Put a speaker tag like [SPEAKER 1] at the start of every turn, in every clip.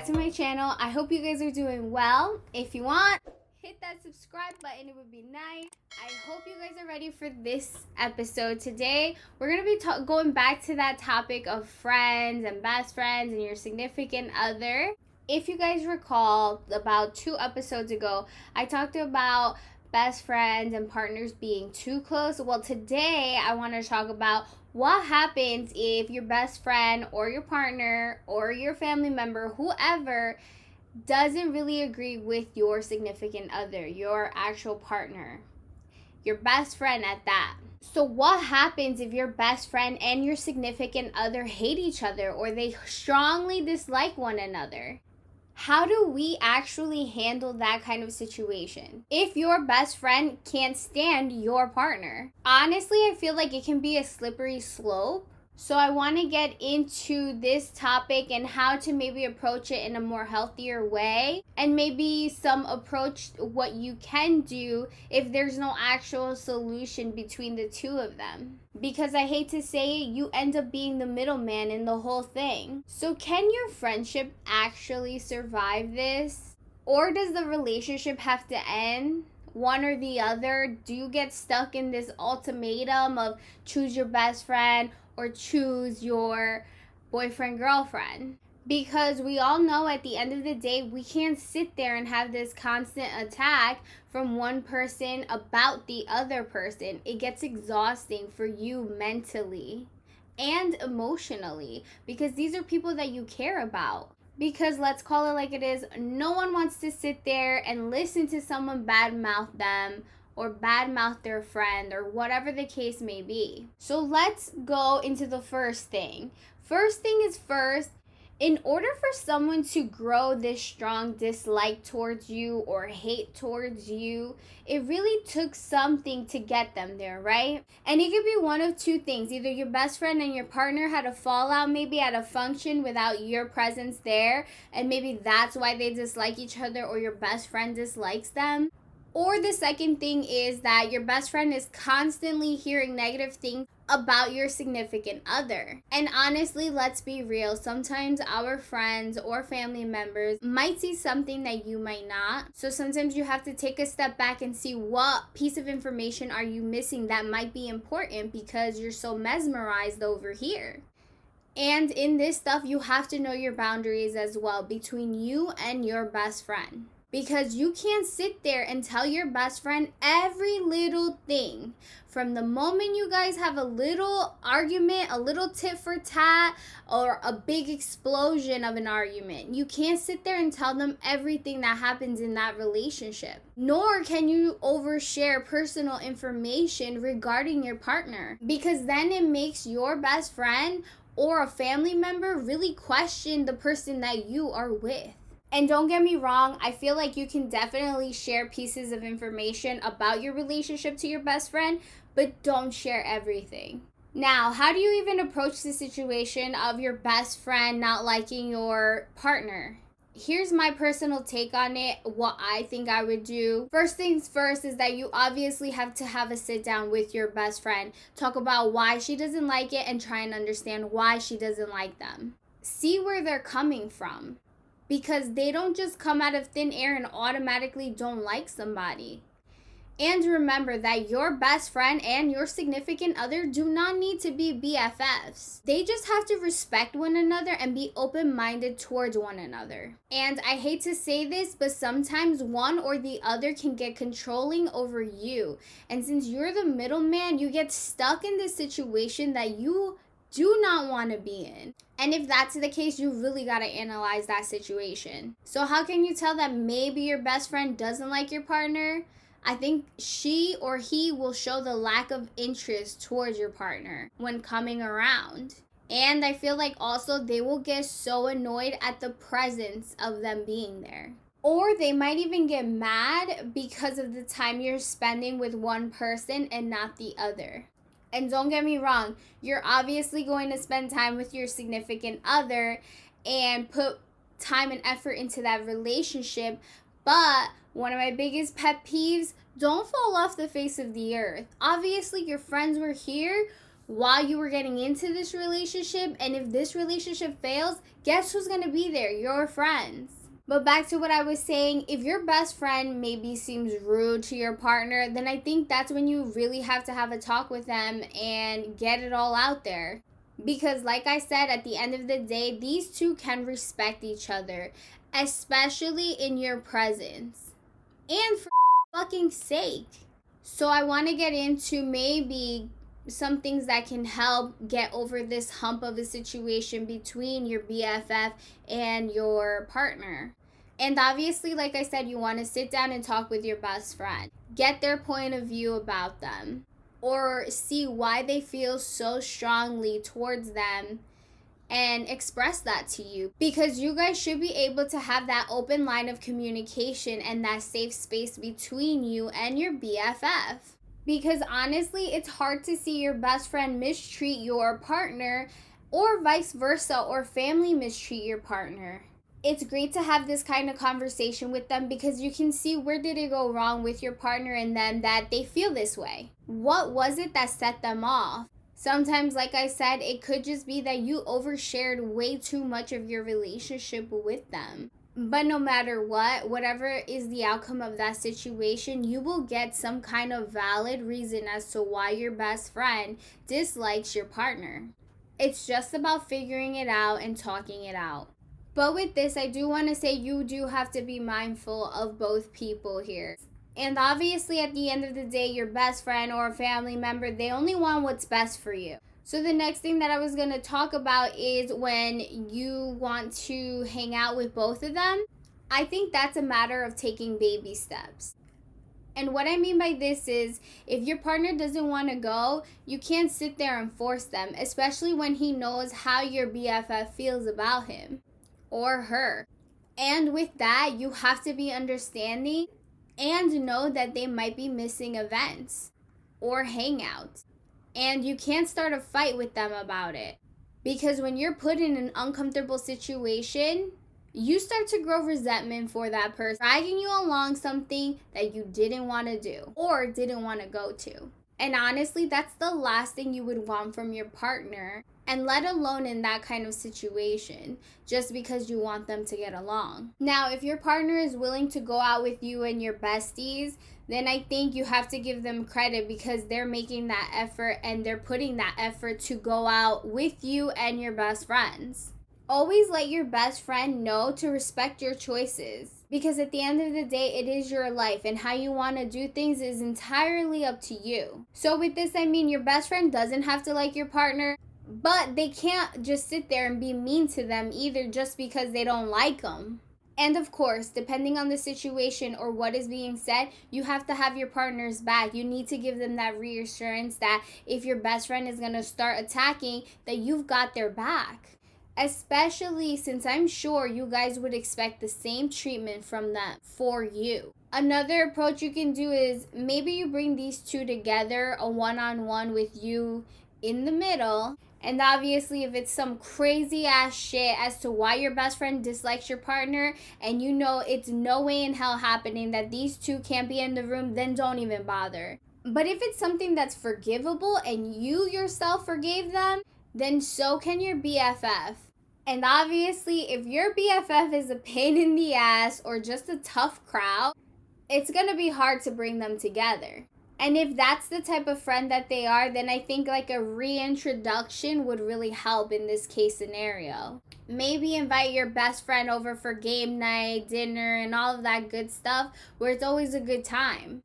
[SPEAKER 1] back to my channel. I hope you guys are doing well. If you want, hit that subscribe button. It would be nice. I hope you guys are ready for this episode. Today, we're going to be going back to that topic of friends and best friends and your significant other. If you guys recall, about 2 episodes ago, I talked about best friends and partners being too close. Well, today I want to talk about what happens if your best friend or your partner or your family member, whoever, doesn't really agree with your significant other, your actual partner, your best friend at that. So what happens if your best friend and your significant other hate each other or they strongly dislike one another? How do we actually handle that kind of situation? If your best friend can't stand your partner, honestly, I feel like it can be a slippery slope. So I want to get into this topic and how to maybe approach it in a more healthier way, and maybe some approach what you can do if there's no actual solution between the two of them. Because I hate to say it, you end up being the middleman in the whole thing. So can your friendship actually survive this? Or does the relationship have to end? One or the other? Do you get stuck in this ultimatum of choose your best friend or choose your boyfriend, girlfriend? Because we all know at the end of the day, we can't sit there and have this constant attack from one person about the other person. It gets exhausting for you mentally and emotionally because these are people that you care about. Because let's call it like it is, no one wants to sit there and listen to someone badmouth them or badmouth their friend or whatever the case may be. So let's go into the first thing. First thing is first, in order for someone to grow this strong dislike towards you or hate towards you, it really took something to get them there, right? And it could be one of two things. Either your best friend and your partner had a fallout maybe at a function without your presence there, and maybe that's why they dislike each other, or your best friend dislikes them. Or the second thing is that your best friend is constantly hearing negative things about your significant other. And honestly, let's be real, sometimes our friends or family members might see something that you might not. So sometimes you have to take a step back and see what piece of information are you missing that might be important because you're so mesmerized over here. And in this stuff, you have to know your boundaries as well between you and your best friend. Because you can't sit there and tell your best friend every little thing. From the moment you guys have a little argument, a little tit for tat, or a big explosion of an argument, you can't sit there and tell them everything that happens in that relationship. Nor can you overshare personal information regarding your partner. Because then it makes your best friend or a family member really question the person that you are with. And don't get me wrong, I feel like you can definitely share pieces of information about your relationship to your best friend, but don't share everything. Now, how do you even approach the situation of your best friend not liking your partner? Here's my personal take on it, what I think I would do. First things first is that you obviously have to have a sit down with your best friend. Talk about why she doesn't like it and try and understand why she doesn't like them. See where they're coming from. Because they don't just come out of thin air and automatically don't like somebody. And remember that your best friend and your significant other do not need to be BFFs. They just have to respect one another and be open-minded towards one another. And I hate to say this, but sometimes one or the other can get controlling over you. And since you're the middleman, you get stuck in this situation that you do not want to be in. And if that's the case, you really got to analyze that situation. So how can you tell that maybe your best friend doesn't like your partner? I think she or he will show the lack of interest towards your partner when coming around. And I feel like also they will get so annoyed at the presence of them being there. Or they might even get mad because of the time you're spending with one person and not the other. And don't get me wrong, you're obviously going to spend time with your significant other and put time and effort into that relationship. But one of my biggest pet peeves, don't fall off the face of the earth. Obviously, your friends were here. while you were getting into this relationship. And if this relationship fails, guess who's going to be there? Your friends. But back to what I was saying, if your best friend maybe seems rude to your partner, then I think that's when you really have to have a talk with them and get it all out there. Because like I said, at the end of the day, these two can respect each other, especially in your presence. And for fucking sake. So I want to get into maybe some things that can help get over this hump of a situation between your BFF and your partner. And obviously, like I said, you want to sit down and talk with your best friend. Get their point of view about them, or see why they feel so strongly towards them, and express that to you. Because you guys should be able to have that open line of communication and that safe space between you and your BFF. Because honestly, it's hard to see your best friend mistreat your partner, or vice versa, or family mistreat your partner. It's great to have this kind of conversation with them, because you can see where did it go wrong with your partner and them that they feel this way. What was it that set them off? Sometimes, like I said, it could just be that you overshared way too much of your relationship with them. But no matter what, whatever is the outcome of that situation, you will get some kind of valid reason as to why your best friend dislikes your partner. It's just about figuring it out and talking it out. But with this, I do want to say you do have to be mindful of both people here. And obviously, at the end of the day, your best friend or a family member, they only want what's best for you. So the next thing that I was going to talk about is when you want to hang out with both of them. I think that's a matter of taking baby steps. And what I mean by this is, if your partner doesn't want to go, you can't sit there and force them, especially when he knows how your BFF feels about him or her. And with that, you have to be understanding and know that they might be missing events or hangouts. And you can't start a fight with them about it. Because when you're put in an uncomfortable situation, you start to grow resentment for that person dragging you along something that you didn't want to do or didn't want to go to. And honestly, that's the last thing you would want from your partner, and let alone in that kind of situation, just because you want them to get along. Now, if your partner is willing to go out with you and your besties, then I think you have to give them credit, because they're making that effort and they're putting that effort to go out with you and your best friends. Always let your best friend know to respect your choices, because at the end of the day, it is your life, and how you want to do things is entirely up to you. So with this, I mean your best friend doesn't have to like your partner, but they can't just sit there and be mean to them either just because they don't like them. And of course, depending on the situation or what is being said, you have to have your partner's back. You need to give them that reassurance that if your best friend is going to start attacking, that you've got their back. Especially since I'm sure you guys would expect the same treatment from them for you. Another approach you can do is maybe you bring these two together, a one-on-one with you in the middle. And obviously, if it's some crazy ass shit as to why your best friend dislikes your partner, and you know it's no way in hell happening that these two can't be in the room, then don't even bother. But if it's something that's forgivable and you yourself forgave them, then so can your BFF. And obviously, if your BFF is a pain in the ass or just a tough crowd, it's gonna be hard to bring them together. And if that's the type of friend that they are, then I think like a reintroduction would really help in this case scenario. Maybe invite your best friend over for game night, dinner, and all of that good stuff, where it's always a good time.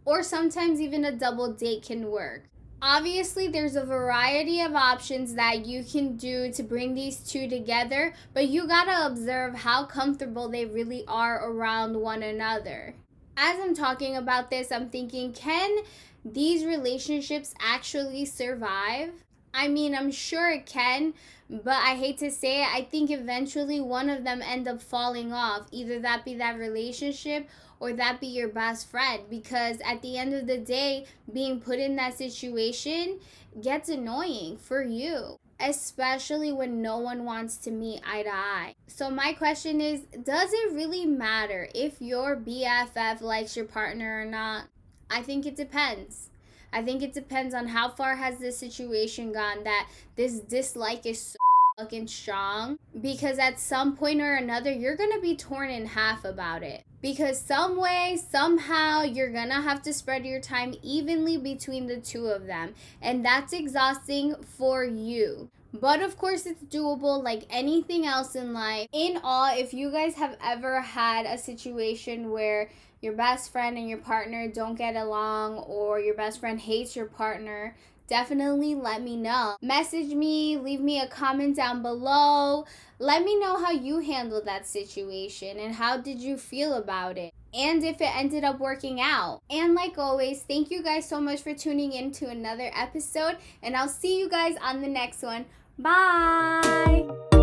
[SPEAKER 1] Or sometimes even a double date can work. Obviously, there's a variety of options that you can do to bring these two together, but you gotta observe how comfortable they really are around one another. As I'm talking about this, I'm thinking, can these relationships actually survive? I mean, I'm sure it can, but I hate to say it, I think eventually one of them end up falling off. Either that be that relationship or that be your best friend, because at the end of the day, being put in that situation gets annoying for you, especially when no one wants to meet eye to eye. So my question is, does it really matter if your BFF likes your partner or not? I think it depends. I think it depends on how far has this situation gone that this dislike is so fucking strong, because at some point or another you're gonna be torn in half about it, because some way somehow you're gonna have to spread your time evenly between the two of them, and that's exhausting for you. But of course it's doable like anything else in life. In all, if you guys have ever had a situation where your best friend and your partner don't get along, or your best friend hates your partner, definitely let me know. Message me, leave me a comment down below. Let me know how you handled that situation and how did you feel about it, and if it ended up working out. And like always, thank you guys so much for tuning in to another episode, and I'll see you guys on the next one. Bye!